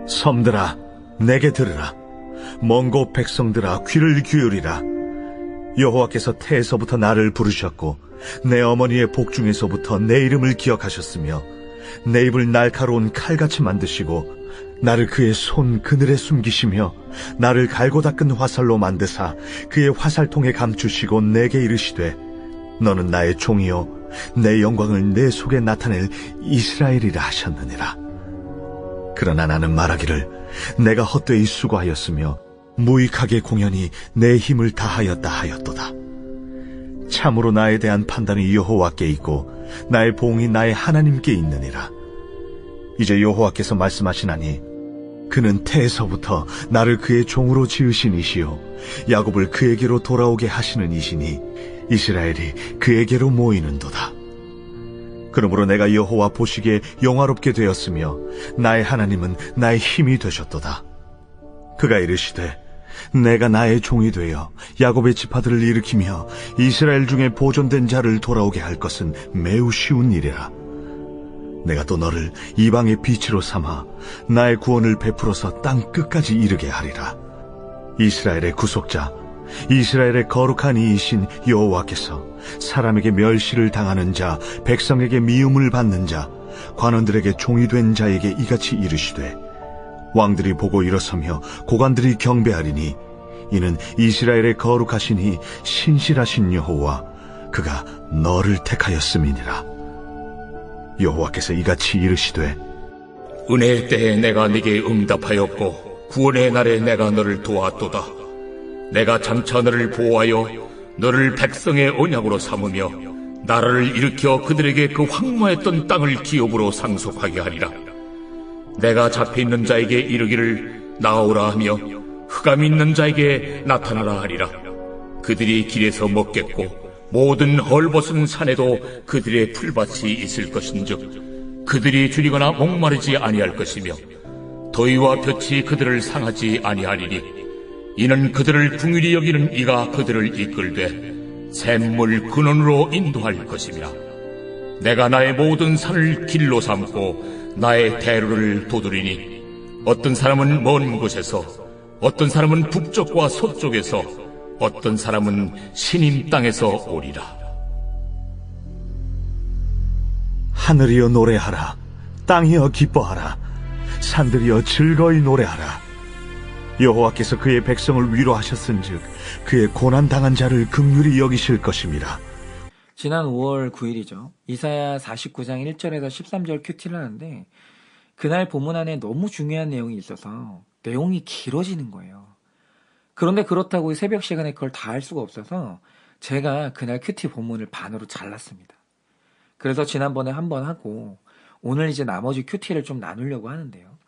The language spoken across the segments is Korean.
섬들아, 내게 들으라. 먼 곳 백성들아, 귀를 기울이라. 여호와께서 태에서부터 나를 부르셨고 내 어머니의 복중에서부터 내 이름을 기억하셨으며 내 입을 날카로운 칼같이 만드시고 나를 그의 손 그늘에 숨기시며 나를 갈고 닦은 화살로 만드사 그의 화살통에 감추시고 내게 이르시되 너는 나의 종이요 내 영광을 내 속에 나타낼 이스라엘이라 하셨느니라. 그러나 나는 말하기를 내가 헛되이 수고하였으며 무익하게 공연히 내 힘을 다하였다 하였도다. 참으로 나에 대한 판단이 여호와께 있고 나의 보응이 나의 하나님께 있느니라. 이제 여호와께서 말씀하시나니 그는 태에서부터 나를 그의 종으로 지으신 이시요 야곱을 그에게로 돌아오게 하시는 이시니 이스라엘이 그에게로 모이는도다. 그러므로 내가 여호와 보시기에 영화롭게 되었으며 나의 하나님은 나의 힘이 되셨도다. 그가 이르시되 내가 나의 종이 되어 야곱의 지파들을 일으키며 이스라엘 중에 보존된 자를 돌아오게 할 것은 매우 쉬운 일이라. 내가 또 너를 이방의 빛으로 삼아 나의 구원을 베풀어서 땅 끝까지 이르게 하리라. 이스라엘의 구속자, 이스라엘의 거룩한 이이신 여호와께서 사람에게 멸시를 당하는 자, 백성에게 미움을 받는 자, 관원들에게 종이 된 자에게 이같이 이르시되 왕들이 보고 일어서며 고관들이 경배하리니 이는 이스라엘의 거룩하시니 신실하신 여호와 그가 너를 택하였음이니라. 여호와께서 이같이 이르시되 은혜의 때에 내가 네게 응답하였고 구원의 날에 내가 너를 도왔도다. 내가 장차 너를 보호하여 너를 백성의 언약으로 삼으며 나라를 일으켜 그들에게 그 황무했던 땅을 기업으로 상속하게 하리라. 내가 잡혀있는 자에게 이르기를 나오라 하며 흑암 있는 자에게 나타나라 하리라. 그들이 길에서 먹겠고 모든 헐벗은 산에도 그들의 풀밭이 있을 것인즉 그들이 줄이거나 목마르지 아니할 것이며 더위와 볕이 그들을 상하지 아니하리니 이는 그들을 긍휼히 여기는 이가 그들을 이끌되 샘물 근원으로 인도할 것이며 내가 나의 모든 산을 길로 삼고 나의 대로를 도두리니 어떤 사람은 먼 곳에서 어떤 사람은 북쪽과 서쪽에서 어떤 사람은 신임 땅에서 오리라. 하늘이여 노래하라. 땅이여 기뻐하라. 산들이여 즐거이 노래하라. 여호와께서 그의 백성을 위로하셨은즉 그의 고난당한 자를 긍휼히 여기실 것임이라. 지난 5월 9일이죠. 이사야 49장 1절에서 13절 큐티를 하는데 그날 본문 안에 너무 중요한 내용이 있어서 내용이 길어지는 거예요. 그런데 그렇다고 새벽 시간에 그걸 다 할 수가 없어서 제가 그날 큐티 본문을 반으로 잘랐습니다. 그래서 지난번에 한 번 하고 오늘 이제 나머지 큐티를 좀 나누려고 하는데요.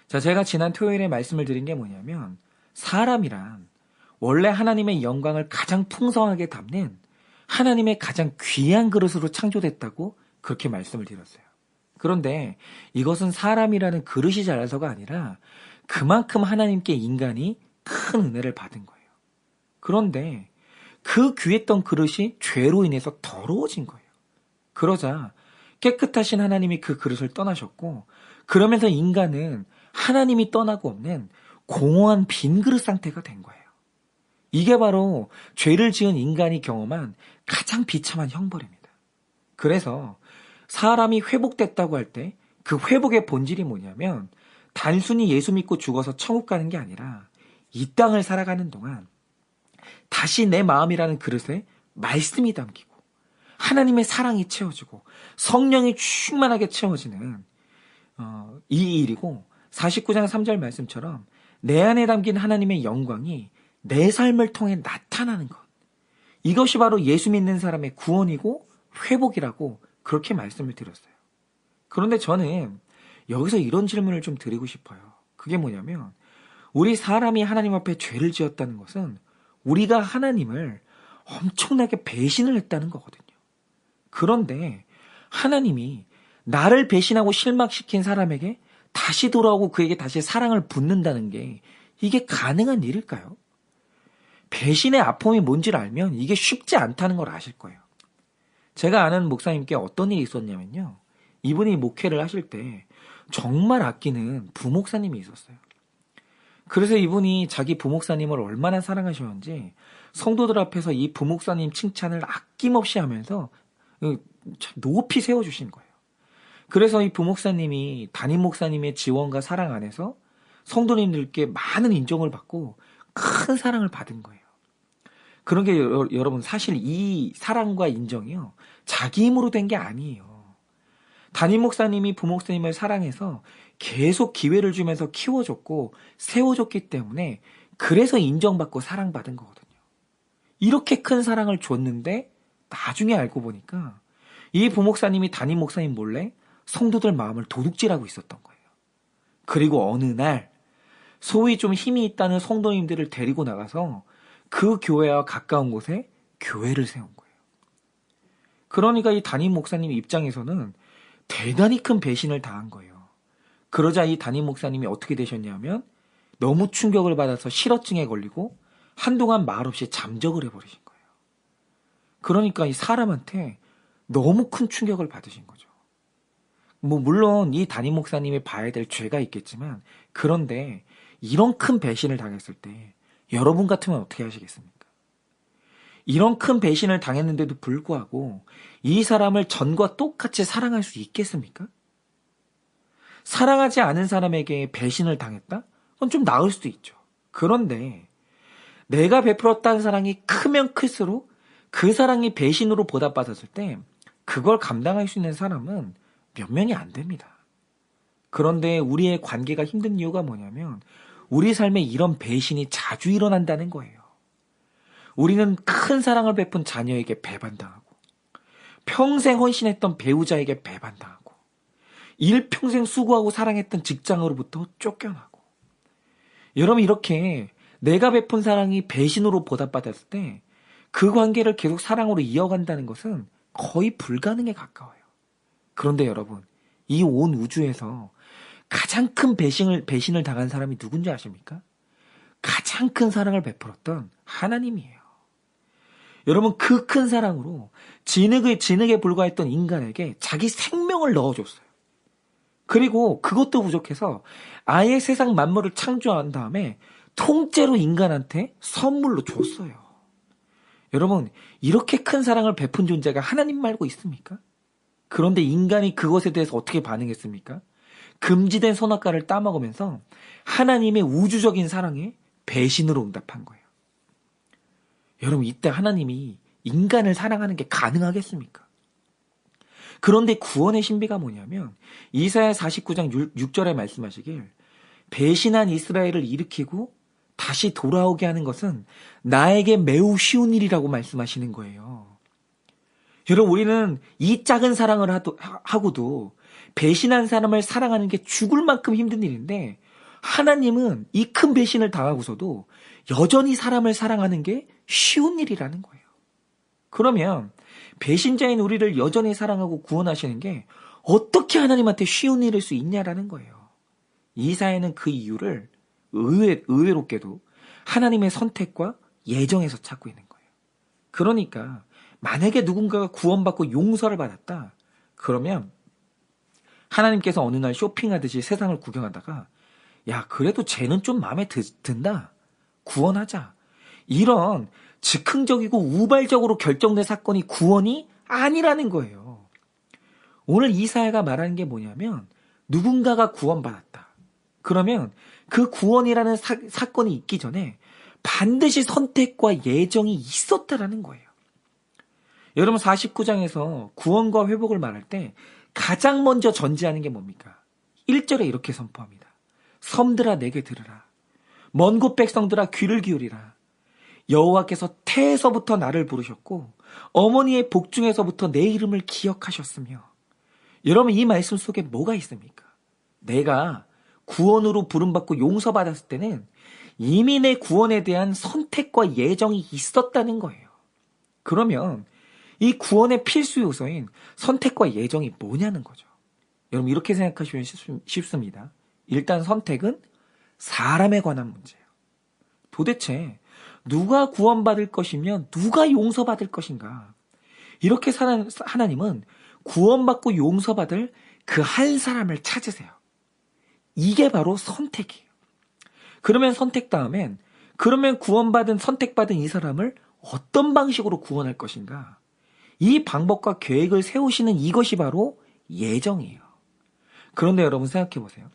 자, 제가 지난 토요일에 말씀을 드린 게 뭐냐면 사람이란 원래 하나님의 영광을 가장 풍성하게 담는 하나님의 가장 귀한 그릇으로 창조됐다고 그렇게 말씀을 드렸어요. 그런데 이것은 사람이라는 그릇이 잘나서가 아니라 그만큼 하나님께 인간이 큰 은혜를 받은 거예요. 그런데 그 귀했던 그릇이 죄로 인해서 더러워진 거예요. 그러자 깨끗하신 하나님이 그 그릇을 떠나셨고 그러면서 인간은 하나님이 떠나고 없는 공허한 빈 그릇 상태가 된 거예요. 이게 바로 죄를 지은 인간이 경험한 가장 비참한 형벌입니다. 그래서 사람이 회복됐다고 할 때 그 회복의 본질이 뭐냐면 단순히 예수 믿고 죽어서 천국 가는 게 아니라 이 땅을 살아가는 동안 다시 내 마음이라는 그릇에 말씀이 담기고 하나님의 사랑이 채워지고 성령이 충만하게 채워지는 이 일이고 49장 3절 말씀처럼 내 안에 담긴 하나님의 영광이 내 삶을 통해 나타나는 것. 이것이 바로 예수 믿는 사람의 구원이고 회복이라고 그렇게 말씀을 드렸어요. 그런데 저는 여기서 이런 질문을 좀 드리고 싶어요. 그게 뭐냐면 우리 사람이 하나님 앞에 죄를 지었다는 것은 우리가 하나님을 엄청나게 배신을 했다는 거거든요. 그런데 하나님이 나를 배신하고 실망시킨 사람에게 다시 돌아오고 그에게 다시 사랑을 붓는다는 게 이게 가능한 일일까요? 배신의 아픔이 뭔지를 알면 이게 쉽지 않다는 걸 아실 거예요. 제가 아는 목사님께 어떤 일이 있었냐면요. 이분이 목회를 하실 때 정말 아끼는 부목사님이 있었어요. 그래서 이분이 자기 부목사님을 얼마나 사랑하셨는지 성도들 앞에서 이 부목사님 칭찬을 아낌없이 하면서 높이 세워주신 거예요. 그래서 이 부목사님이 담임 목사님의 지원과 사랑 안에서 성도님들께 많은 인정을 받고 큰 사랑을 받은 거예요. 그런 게 여러분 사실 이 사랑과 인정이요. 자기 힘으로 된 게 아니에요. 담임 목사님이 부목사님을 사랑해서 계속 기회를 주면서 키워줬고 세워줬기 때문에 그래서 인정받고 사랑받은 거거든요. 이렇게 큰 사랑을 줬는데 나중에 알고 보니까 이 부목사님이 담임 목사님 몰래 성도들 마음을 도둑질하고 있었던 거예요. 그리고 어느 날 소위 좀 힘이 있다는 성도님들을 데리고 나가서 그 교회와 가까운 곳에 교회를 세운 거예요. 그러니까 이 담임 목사님 입장에서는 대단히 큰 배신을 당한 거예요. 그러자 이 담임 목사님이 어떻게 되셨냐면 너무 충격을 받아서 실어증에 걸리고 한동안 말없이 잠적을 해버리신 거예요. 그러니까 이 사람한테 너무 큰 충격을 받으신 거죠. 물론 이 담임 목사님이 봐야 될 죄가 있겠지만 그런데 이런 큰 배신을 당했을 때 여러분 같으면 어떻게 하시겠습니까? 이런 큰 배신을 당했는데도 불구하고 이 사람을 전과 똑같이 사랑할 수 있겠습니까? 사랑하지 않은 사람에게 배신을 당했다? 그건 좀 나을 수도 있죠. 그런데 내가 베풀었다는 사랑이 크면 클수록 그 사랑이 배신으로 보답받았을 때 그걸 감당할 수 있는 사람은 몇 명이 안 됩니다. 그런데 우리의 관계가 힘든 이유가 뭐냐면 우리 삶에 이런 배신이 자주 일어난다는 거예요. 우리는 큰 사랑을 베푼 자녀에게 배반당하고 평생 헌신했던 배우자에게 배반당하고 일평생 수고하고 사랑했던 직장으로부터 쫓겨나고 여러분 이렇게 내가 베푼 사랑이 배신으로 보답받았을 때 그 관계를 계속 사랑으로 이어간다는 것은 거의 불가능에 가까워요. 그런데 여러분 이 온 우주에서 가장 큰 배신을 당한 사람이 누군지 아십니까? 가장 큰 사랑을 베풀었던 하나님이에요. 여러분 그 큰 사랑으로 진흙에 불과했던 인간에게 자기 생명을 넣어줬어요. 그리고 그것도 부족해서 아예 세상 만물을 창조한 다음에 통째로 인간한테 선물로 줬어요. 여러분 이렇게 큰 사랑을 베푼 존재가 하나님 말고 있습니까? 그런데 인간이 그것에 대해서 어떻게 반응했습니까? 금지된 선악과를 따먹으면서 하나님의 우주적인 사랑에 배신으로 응답한 거예요. 여러분 이때 하나님이 인간을 사랑하는 게 가능하겠습니까? 그런데 구원의 신비가 뭐냐면 이사야 49장 6절에 말씀하시길 배신한 이스라엘을 일으키고 다시 돌아오게 하는 것은 나에게 매우 쉬운 일이라고 말씀하시는 거예요. 여러분 우리는 이 작은 사랑을 하고도 배신한 사람을 사랑하는 게 죽을 만큼 힘든 일인데 하나님은 이 큰 배신을 당하고서도 여전히 사람을 사랑하는 게 쉬운 일이라는 거예요. 그러면 배신자인 우리를 여전히 사랑하고 구원하시는 게 어떻게 하나님한테 쉬운 일일 수 있냐라는 거예요. 이사야는 그 이유를 의외롭게도 하나님의 선택과 예정에서 찾고 있는 거예요. 그러니까 만약에 누군가가 구원받고 용서를 받았다. 그러면 하나님께서 어느 날 쇼핑하듯이 세상을 구경하다가 야 그래도 쟤는 좀 마음에 든다. 구원하자. 이런 즉흥적이고 우발적으로 결정된 사건이 구원이 아니라는 거예요. 오늘 이사야가 말하는 게 뭐냐면 누군가가 구원받았다. 그러면 그 구원이라는 사건이 있기 전에 반드시 선택과 예정이 있었다라는 거예요. 여러분 49장에서 구원과 회복을 말할 때 가장 먼저 전제하는 게 뭡니까? 1절에 이렇게 선포합니다. 섬들아 내게 들으라. 먼 곳 백성들아 귀를 기울이라. 여호와께서 태에서부터 나를 부르셨고 어머니의 복중에서부터 내 이름을 기억하셨으며. 여러분 이 말씀 속에 뭐가 있습니까? 내가 구원으로 부름받고 용서받았을 때는 이미 내 구원에 대한 선택과 예정이 있었다는 거예요. 그러면 이 구원의 필수 요소인 선택과 예정이 뭐냐는 거죠. 여러분 이렇게 생각하시면 쉽습니다. 일단 선택은 사람에 관한 문제예요. 도대체 누가 구원받을 것이며 누가 용서받을 것인가? 이렇게 하나님은 구원받고 용서받을 그 한 사람을 찾으세요. 이게 바로 선택이에요. 그러면 선택 다음엔 그러면 구원받은 선택받은 이 사람을 어떤 방식으로 구원할 것인가? 이 방법과 계획을 세우시는 이것이 바로 예정이에요. 그런데 여러분 생각해 보세요.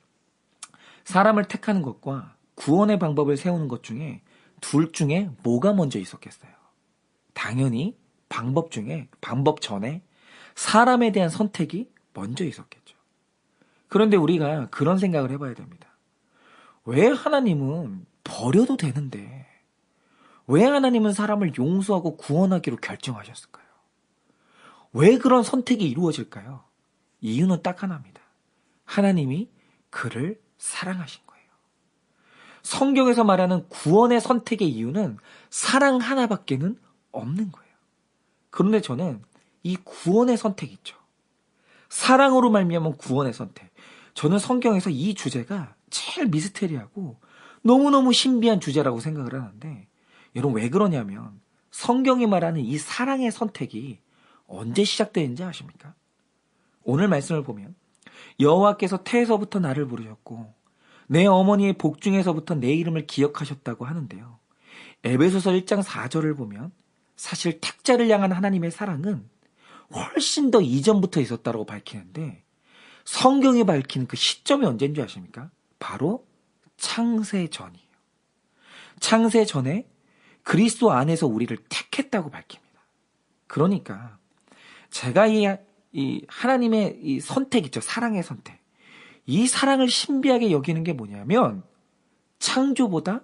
사람을 택하는 것과 구원의 방법을 세우는 것 중에 둘 중에 뭐가 먼저 있었겠어요? 당연히 방법 전에 사람에 대한 선택이 먼저 있었겠죠. 그런데 우리가 그런 생각을 해봐야 됩니다. 왜 하나님은 버려도 되는데 왜 하나님은 사람을 용서하고 구원하기로 결정하셨을까요? 왜 그런 선택이 이루어질까요? 이유는 딱 하나입니다. 하나님이 그를 사랑하신 거예요. 성경에서 말하는 구원의 선택의 이유는 사랑 하나밖에는 없는 거예요. 그런데 저는 이 구원의 선택 있죠. 사랑으로 말미암은 구원의 선택. 저는 성경에서 이 주제가 제일 미스테리하고 너무너무 신비한 주제라고 생각을 하는데 여러분 왜 그러냐면 성경이 말하는 이 사랑의 선택이 언제 시작되는지 아십니까? 오늘 말씀을 보면 여호와께서 태에서부터 나를 부르셨고 내 어머니의 복중에서부터 내 이름을 기억하셨다고 하는데요. 에베소서 1장 4절을 보면 사실 택자를 향한 하나님의 사랑은 훨씬 더 이전부터 있었다고 밝히는데 성경이 밝히는 그 시점이 언제인 줄 아십니까? 바로 창세 전이에요. 창세 전에 그리스도 안에서 우리를 택했다고 밝힙니다. 그러니까 제가 이 하나님의 이 선택 있죠. 사랑의 선택. 이 사랑을 신비하게 여기는 게 뭐냐면 창조보다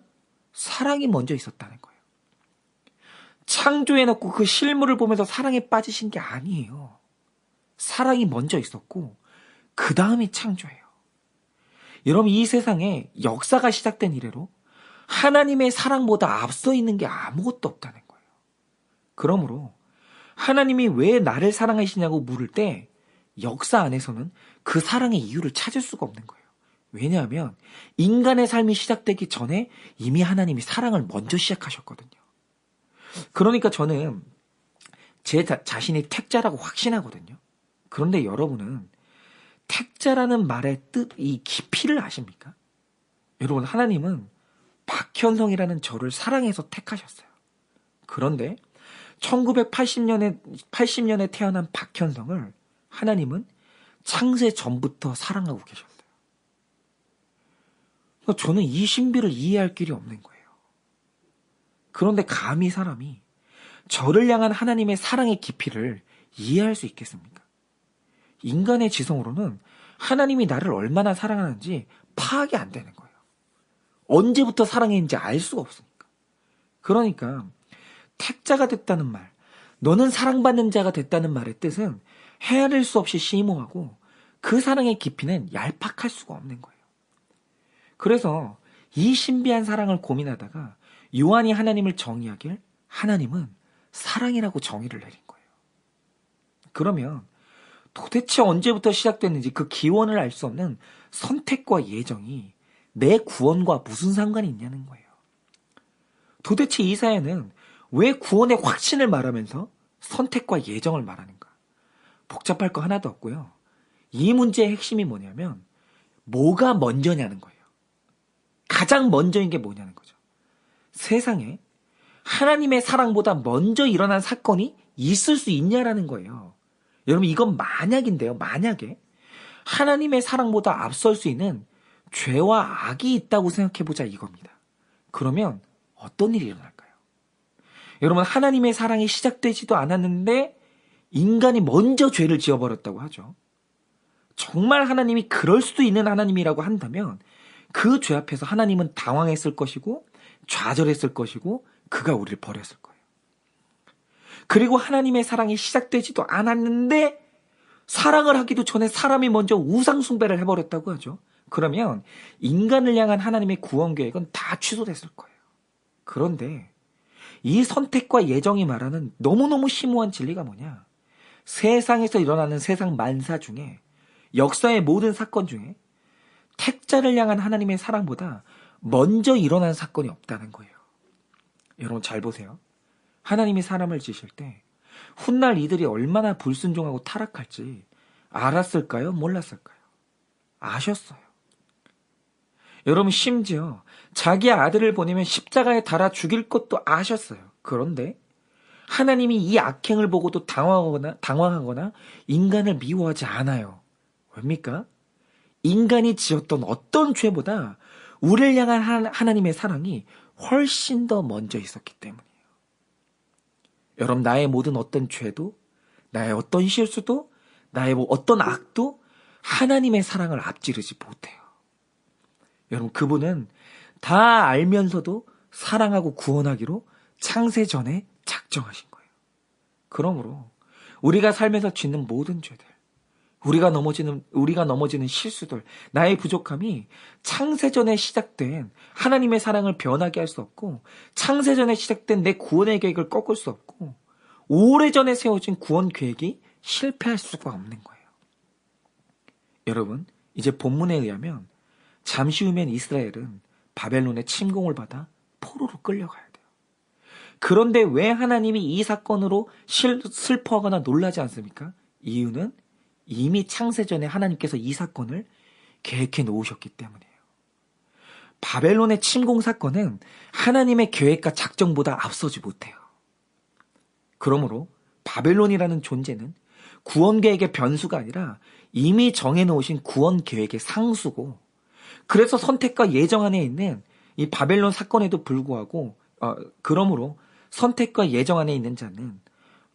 사랑이 먼저 있었다는 거예요. 창조해놓고 그 실물을 보면서 사랑에 빠지신 게 아니에요. 사랑이 먼저 있었고 그 다음이 창조예요. 여러분 이 세상에 역사가 시작된 이래로 하나님의 사랑보다 앞서 있는 게 아무것도 없다는 거예요. 그러므로 하나님이 왜 나를 사랑하시냐고 물을 때 역사 안에서는 그 사랑의 이유를 찾을 수가 없는 거예요. 왜냐하면 인간의 삶이 시작되기 전에 이미 하나님이 사랑을 먼저 시작하셨거든요. 그러니까 저는 제 자신이 택자라고 확신하거든요. 그런데 여러분은 택자라는 말의 뜻, 이 깊이를 아십니까? 여러분 하나님은 박현성이라는 저를 사랑해서 택하셨어요. 그런데 1980년에 태어난 박현성을 하나님은 창세 전부터 사랑하고 계셨어요. 그러니까 저는 이 신비를 이해할 길이 없는 거예요. 그런데 감히 사람이 저를 향한 하나님의 사랑의 깊이를 이해할 수 있겠습니까? 인간의 지성으로는 하나님이 나를 얼마나 사랑하는지 파악이 안 되는 거예요. 언제부터 사랑했는지 알 수가 없으니까. 그러니까 택자가 됐다는 말, 너는 사랑받는 자가 됐다는 말의 뜻은 헤아릴 수 없이 심오하고 그 사랑의 깊이는 얄팍할 수가 없는 거예요. 그래서 이 신비한 사랑을 고민하다가 요한이 하나님을 정의하길 하나님은 사랑이라고 정의를 내린 거예요. 그러면 도대체 언제부터 시작됐는지 그 기원을 알 수 없는 선택과 예정이 내 구원과 무슨 상관이 있냐는 거예요. 도대체 이사야는 왜 구원의 확신을 말하면서 선택과 예정을 말하는가? 복잡할 거 하나도 없고요. 이 문제의 핵심이 뭐냐면 뭐가 먼저냐는 거예요. 가장 먼저인 게 뭐냐는 거죠. 세상에 하나님의 사랑보다 먼저 일어난 사건이 있을 수 있냐라는 거예요. 여러분 이건 만약인데요. 만약에 하나님의 사랑보다 앞설 수 있는 죄와 악이 있다고 생각해보자 이겁니다. 그러면 어떤 일이 일어날까요? 여러분 하나님의 사랑이 시작되지도 않았는데 인간이 먼저 죄를 지어버렸다고 하죠. 정말 하나님이 그럴 수도 있는 하나님이라고 한다면 그 죄 앞에서 하나님은 당황했을 것이고 좌절했을 것이고 그가 우리를 버렸을 거예요. 그리고 하나님의 사랑이 시작되지도 않았는데 사랑을 하기도 전에 사람이 먼저 우상숭배를 해버렸다고 하죠. 그러면 인간을 향한 하나님의 구원 계획은 다 취소됐을 거예요. 그런데 이 선택과 예정이 말하는 너무너무 심오한 진리가 뭐냐? 세상에서 일어나는 세상 만사 중에 역사의 모든 사건 중에 택자를 향한 하나님의 사랑보다 먼저 일어난 사건이 없다는 거예요. 여러분 잘 보세요. 하나님이 사람을 지으실 때 훗날 이들이 얼마나 불순종하고 타락할지 알았을까요? 몰랐을까요? 아셨어요. 여러분, 심지어 자기 아들을 보내면 십자가에 달아 죽일 것도 아셨어요. 그런데 하나님이 이 악행을 보고도 당황하거나 인간을 미워하지 않아요. 왜입니까? 인간이 지었던 어떤 죄보다 우리를 향한 하나님의 사랑이 훨씬 더 먼저 있었기 때문이에요. 여러분, 나의 모든 어떤 죄도, 나의 어떤 실수도, 나의 어떤 악도 하나님의 사랑을 앞지르지 못해요. 여러분, 그분은 다 알면서도 사랑하고 구원하기로 창세 전에 작정하신 거예요. 그러므로 우리가 살면서 짓는 모든 죄들, 우리가 넘어지는 실수들, 나의 부족함이 창세전에 시작된 하나님의 사랑을 변하게 할 수 없고, 창세전에 시작된 내 구원의 계획을 꺾을 수 없고, 오래전에 세워진 구원 계획이 실패할 수가 없는 거예요. 여러분, 이제 본문에 의하면 잠시 후면 이스라엘은 바벨론의 침공을 받아 포로로 끌려가야 돼요. 그런데 왜 하나님이 이 사건으로 슬퍼하거나 놀라지 않습니까? 이유는 이미 창세전에 하나님께서 이 사건을 계획해 놓으셨기 때문이에요. 바벨론의 침공 사건은 하나님의 계획과 작정보다 앞서지 못해요. 그러므로 바벨론이라는 존재는 구원 계획의 변수가 아니라 이미 정해놓으신 구원 계획의 상수고, 그래서 선택과 예정 안에 있는 이 바벨론 사건에도 불구하고, 그러므로 선택과 예정 안에 있는 자는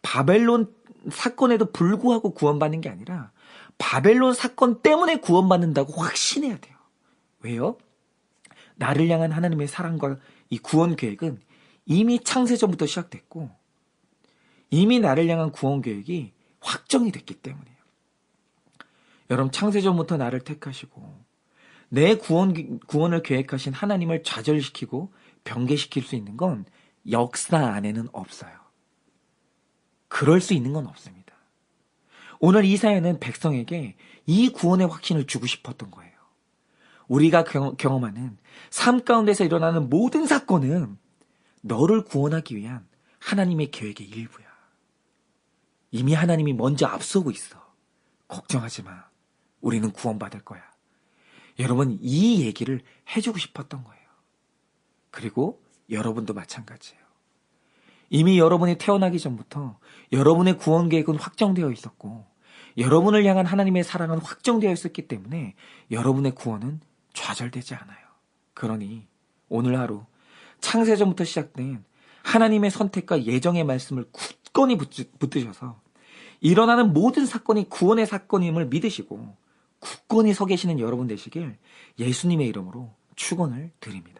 바벨론 사건에도 불구하고 구원받는 게 아니라 바벨론 사건 때문에 구원받는다고 확신해야 돼요. 왜요? 나를 향한 하나님의 사랑과 이 구원 계획은 이미 창세전부터 시작됐고, 이미 나를 향한 구원 계획이 확정이 됐기 때문이에요. 여러분, 창세전부터 나를 택하시고 내 구원을 계획하신 하나님을 좌절시키고 변개시킬 수 있는 건 역사 안에는 없어요. 그럴 수 있는 건 없습니다. 오늘 이사야는 백성에게 이 구원의 확신을 주고 싶었던 거예요. 우리가 경험하는 삶 가운데서 일어나는 모든 사건은 너를 구원하기 위한 하나님의 계획의 일부야. 이미 하나님이 먼저 앞서고 있어. 걱정하지 마. 우리는 구원받을 거야. 여러분, 이 얘기를 해주고 싶었던 거예요. 그리고 여러분도 마찬가지예요. 이미 여러분이 태어나기 전부터 여러분의 구원 계획은 확정되어 있었고, 여러분을 향한 하나님의 사랑은 확정되어 있었기 때문에 여러분의 구원은 좌절되지 않아요. 그러니 오늘 하루 창세전부터 시작된 하나님의 선택과 예정의 말씀을 굳건히 붙드셔서 일어나는 모든 사건이 구원의 사건임을 믿으시고 굳건히 서 계시는 여러분 되시길 예수님의 이름으로 축원을 드립니다.